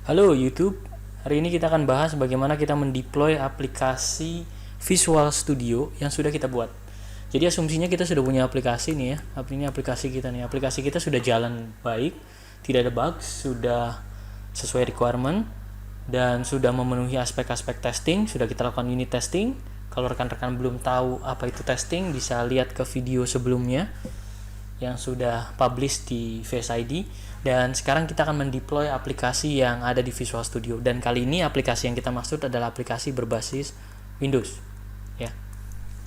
Halo YouTube, hari ini kita akan bahas bagaimana kita mendeploy aplikasi Visual Studio yang sudah kita buat. Jadi asumsinya kita sudah punya aplikasi nih ya, ini aplikasi kita nih, aplikasi kita sudah jalan baik, tidak ada bugs, sudah sesuai requirement, dan sudah memenuhi aspek-aspek testing, sudah kita lakukan unit testing. Kalau rekan-rekan belum tahu apa itu testing, bisa lihat ke video sebelumnya yang sudah publish di Face ID. Dan sekarang kita akan mendeploy aplikasi yang ada di Visual Studio, dan kali ini aplikasi yang kita maksud adalah aplikasi berbasis Windows ya.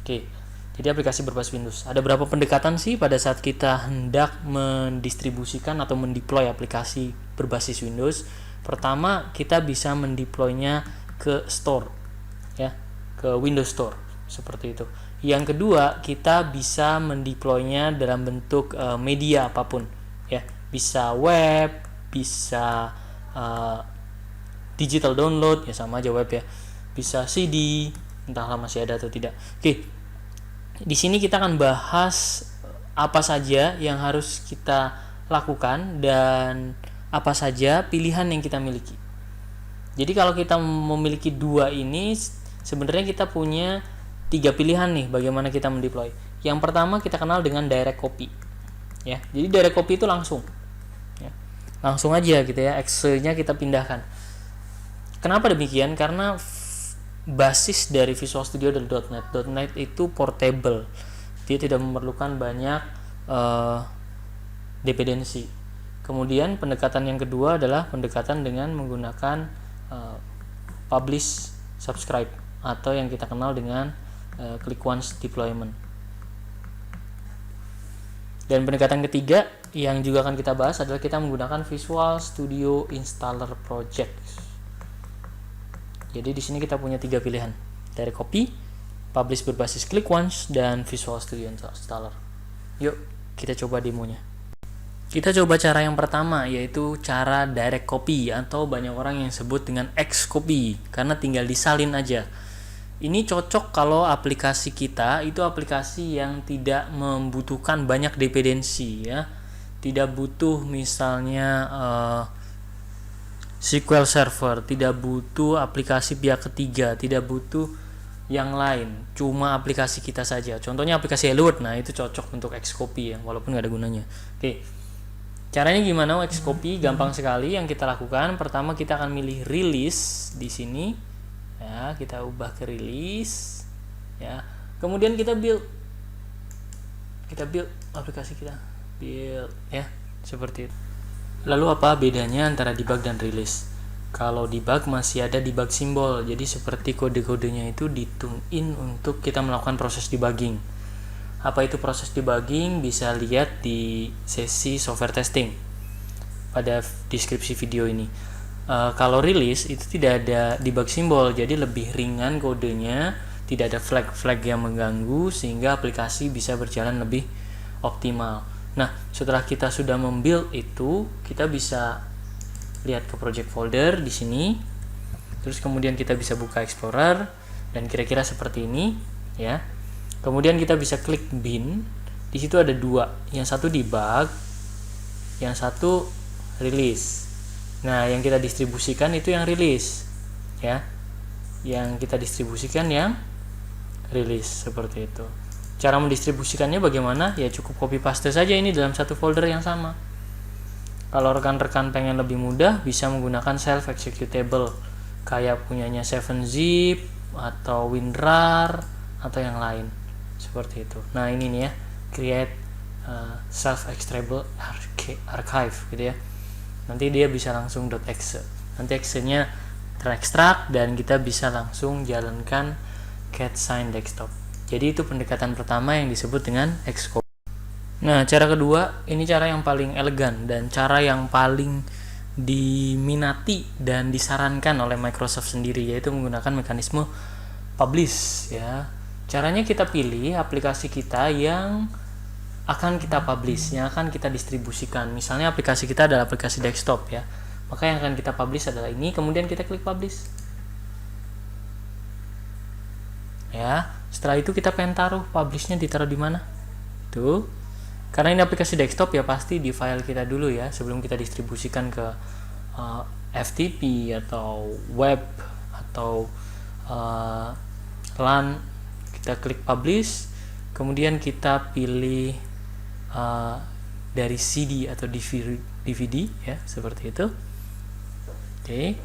Oke, jadi aplikasi berbasis Windows, ada berapa pendekatan sih pada saat kita hendak mendistribusikan atau mendeploy aplikasi berbasis Windows. Pertama, kita bisa mendeploynya ke store ya, ke Windows Store seperti itu. Yang kedua, kita bisa mendeploynya dalam bentuk media apapun ya, bisa web, bisa digital download ya, sama aja web ya, bisa CD, entahlah masih ada atau tidak. Oke, di sini kita akan bahas apa saja yang harus kita lakukan dan apa saja pilihan yang kita miliki. Jadi kalau kita memiliki dua ini, sebenarnya kita punya 3 pilihan nih bagaimana kita mendeploy. Yang pertama kita kenal dengan direct copy ya. Jadi direct copy itu langsung ya, langsung aja gitu ya, Excel-nya kita pindahkan. Kenapa demikian? Karena basis dari Visual Studio adalah .NET. .NET itu portable, dia tidak memerlukan banyak dependensi. Kemudian pendekatan yang kedua adalah pendekatan dengan menggunakan publish subscribe, atau yang kita kenal dengan click once deployment. Dan pendekatan ketiga yang juga akan kita bahas adalah kita menggunakan Visual Studio Installer Project. Jadi di sini kita punya 3 pilihan: direct copy, publish berbasis click once, dan Visual Studio Installer. Yuk kita coba demonya. Kita coba cara yang pertama, yaitu cara direct copy, atau banyak orang yang sebut dengan Xcopy karena tinggal disalin aja. Ini cocok kalau aplikasi kita itu aplikasi yang tidak membutuhkan banyak dependensi ya, tidak butuh misalnya SQL Server, tidak butuh aplikasi pihak ketiga, tidak butuh yang lain, cuma aplikasi kita saja. Contohnya aplikasi HelloWorld, nah itu cocok untuk Xcopy ya, walaupun nggak ada gunanya. Oke, caranya gimana Xcopy? Gampang sekali. Yang kita lakukan, pertama kita akan milih release di sini ya, kita ubah ke release ya. Kemudian kita build aplikasi kita, build ya, seperti itu. Lalu apa bedanya antara debug dan release? Kalau debug masih ada debug simbol, jadi seperti kode-kodenya itu ditune in untuk kita melakukan proses debugging. Apa itu proses debugging? Bisa lihat di sesi software testing pada deskripsi video ini. Kalau release itu tidak ada debug simbol, jadi lebih ringan kodenya, tidak ada flag-flag yang mengganggu, sehingga aplikasi bisa berjalan lebih optimal. Nah, setelah kita sudah membuild itu, kita bisa lihat ke project folder di sini. Terus kemudian kita bisa buka Explorer dan kira-kira seperti ini ya. Kemudian kita bisa klik bin. Di situ ada 2, yang satu debug, yang satu release. Nah, yang kita distribusikan itu yang release ya. Yang kita distribusikan yang release, seperti itu. Cara mendistribusikannya bagaimana? Ya cukup copy paste saja ini dalam satu folder yang sama. Kalau rekan-rekan pengen lebih mudah, bisa menggunakan self executable kayak punyanya 7zip atau WinRAR atau yang lain, seperti itu. Nah, ini nih ya, create self executable archive gitu ya. Nanti dia bisa langsung .exe. Nanti exe-nya terekstrak dan kita bisa langsung jalankan cat sign desktop. Jadi itu pendekatan pertama yang disebut dengan Xcopy. Nah, cara kedua, ini cara yang paling elegan dan cara yang paling diminati dan disarankan oleh Microsoft sendiri, yaitu menggunakan mekanisme publish ya. Caranya kita pilih aplikasi kita yang akan kita publish, yang akan kita distribusikan. Misalnya aplikasi kita adalah aplikasi desktop ya, maka yang akan kita publish adalah ini. Kemudian kita klik publish ya. Setelah itu kita pengen taruh publishnya, ditaruh di mana tuh. Karena ini aplikasi desktop ya, pasti di file kita dulu ya sebelum kita distribusikan ke FTP atau web atau LAN, kita klik publish, kemudian kita pilih dari CD atau DVD ya, seperti itu. Oke.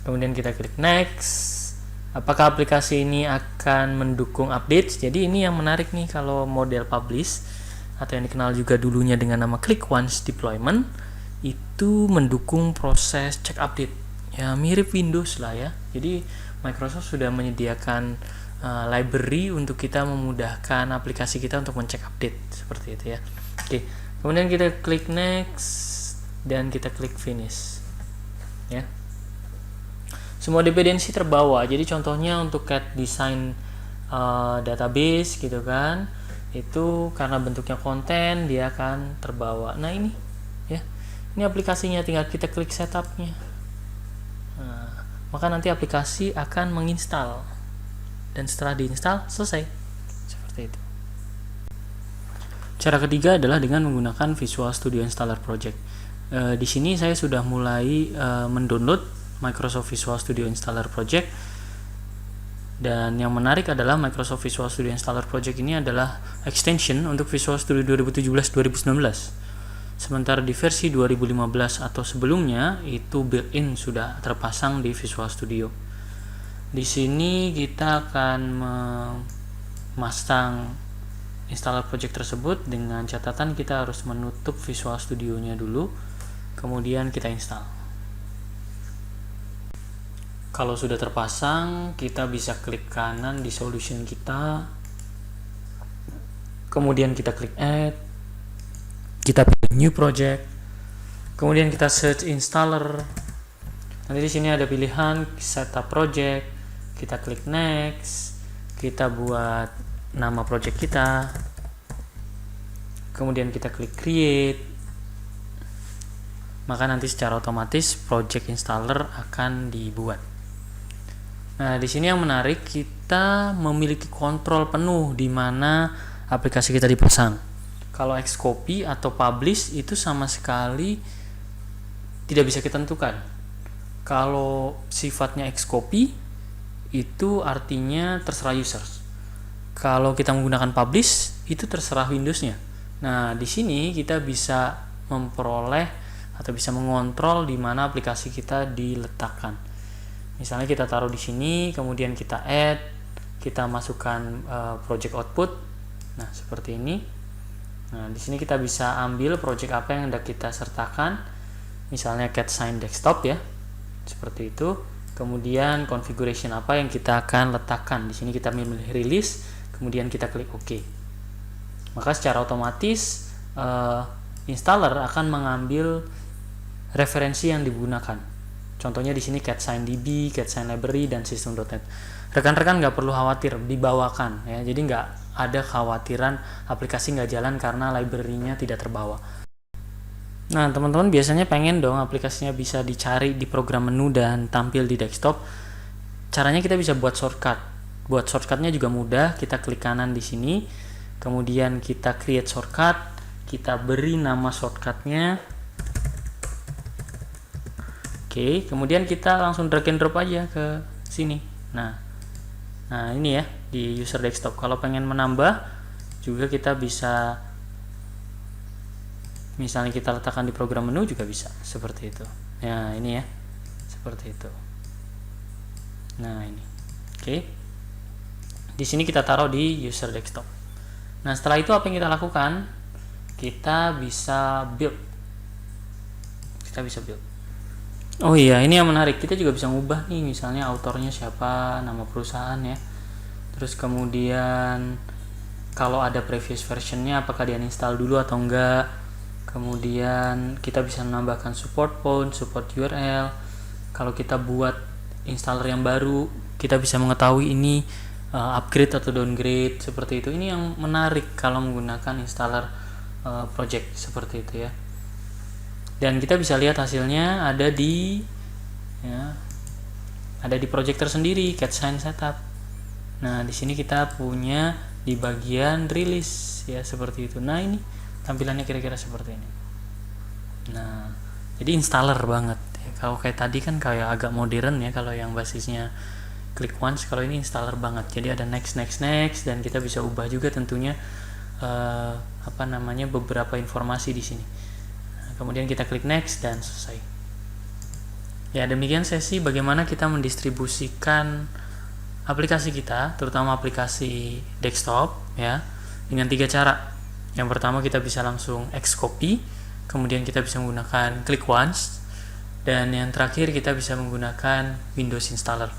Kemudian kita klik next. Apakah aplikasi ini akan mendukung update? Jadi ini yang menarik nih, kalau model publish atau yang dikenal juga dulunya dengan nama click once deployment itu mendukung proses cek update. Ya mirip Windows lah ya. Jadi Microsoft sudah menyediakan library untuk kita memudahkan aplikasi kita untuk mencek update seperti itu ya. Oke. Kemudian kita klik next dan kita klik finish. Ya. Semua dependensi terbawa. Jadi contohnya untuk cat design database gitu kan, itu karena bentuknya konten dia akan terbawa. Nah ini ya, ini aplikasinya, tinggal kita klik setupnya. Nah, maka nanti aplikasi akan menginstal dan setelah diinstal selesai seperti itu. Cara ketiga adalah dengan menggunakan Visual Studio Installer Project. Di sini saya sudah mulai mendownload Microsoft Visual Studio Installer Project, dan yang menarik adalah Microsoft Visual Studio Installer Project ini adalah extension untuk Visual Studio 2017-2019. Sementara di versi 2015 atau sebelumnya itu built-in sudah terpasang di Visual Studio. Di sini kita akan memasang installer project tersebut dengan catatan kita harus menutup Visual Studio-nya dulu, kemudian kita install. Kalau sudah terpasang, kita bisa klik kanan di solution kita, kemudian kita klik add, kita pilih new project, kemudian kita search installer. Nanti di sini ada pilihan setup project, kita klik next, kita buat nama project kita, kemudian kita klik create, maka nanti secara otomatis project installer akan dibuat. Nah, di sini yang menarik, kita memiliki kontrol penuh di mana aplikasi kita dipasang. Kalau Xcopy atau publish itu sama sekali tidak bisa kita tentukan. Kalau sifatnya Xcopy itu artinya terserah users. Kalau kita menggunakan publish itu terserah Windows-nya. Nah, di sini kita bisa memperoleh atau bisa mengontrol di mana aplikasi kita diletakkan. Misalnya kita taruh di sini, kemudian kita add, kita masukkan project output. Nah, seperti ini. Nah, di sini kita bisa ambil project apa yang hendak kita sertakan. Misalnya cat sign desktop ya. Seperti itu. Kemudian configuration apa yang kita akan letakkan. Di sini kita memilih release, kemudian kita klik OK. Maka secara otomatis installer akan mengambil referensi yang digunakan. Contohnya di sini CatSignDB, CatSignLibrary, dan System.net. Rekan-rekan nggak perlu khawatir, dibawakan ya. Jadi nggak ada khawatiran aplikasi nggak jalan karena library-nya tidak terbawa. Nah, teman-teman biasanya pengen dong aplikasinya bisa dicari di program menu dan tampil di desktop. Caranya kita bisa buat shortcut. Buat shortcutnya juga mudah. Kita klik kanan di sini, kemudian kita create shortcut, kita beri nama shortcutnya. Oke, kemudian kita langsung drag and drop aja ke sini. Nah ini ya di user desktop. Kalau pengen menambah juga kita bisa, misalnya kita letakkan di program menu juga bisa seperti itu. Nah ini ya, seperti itu. Nah ini, oke. Di sini kita taruh di user desktop. Nah setelah itu apa yang kita lakukan? Kita bisa build. Oh iya, ini yang menarik. Kita juga bisa ngubah nih, misalnya autornya siapa, nama perusahaan ya. Terus kemudian kalau ada previous versionnya apakah dia install dulu atau enggak. Kemudian kita bisa menambahkan support phone, support URL. Kalau kita buat installer yang baru, kita bisa mengetahui ini upgrade atau downgrade seperti itu. Ini yang menarik kalau menggunakan installer project seperti itu ya. Dan kita bisa lihat hasilnya ada di project tersendiri, CatSign setup. Nah, di sini kita punya di bagian release ya, seperti itu. Nah, ini tampilannya kira-kira seperti ini. Nah, jadi installer banget Ya, kalau kayak tadi kan kayak agak modern ya kalau yang basisnya click once, kalau ini installer banget. Jadi ada next next next, dan kita bisa ubah juga tentunya beberapa informasi di sini. Nah, kemudian kita klik next dan selesai. Ya, demikian sesi bagaimana kita mendistribusikan aplikasi kita, terutama aplikasi desktop ya, dengan 3 cara. Yang pertama kita bisa langsung Xcopy, kemudian kita bisa menggunakan click once, dan yang terakhir kita bisa menggunakan Windows installer.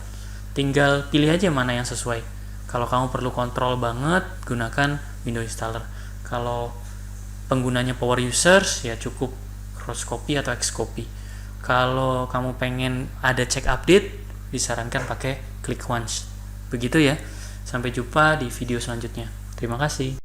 Tinggal pilih aja mana yang sesuai. Kalau kamu perlu kontrol banget, gunakan Windows installer. Kalau penggunanya power users, ya cukup Crosscopy atau Xcopy. Kalau kamu pengen ada cek update, disarankan pakai click once. Begitu ya. Sampai jumpa di video selanjutnya. Terima kasih.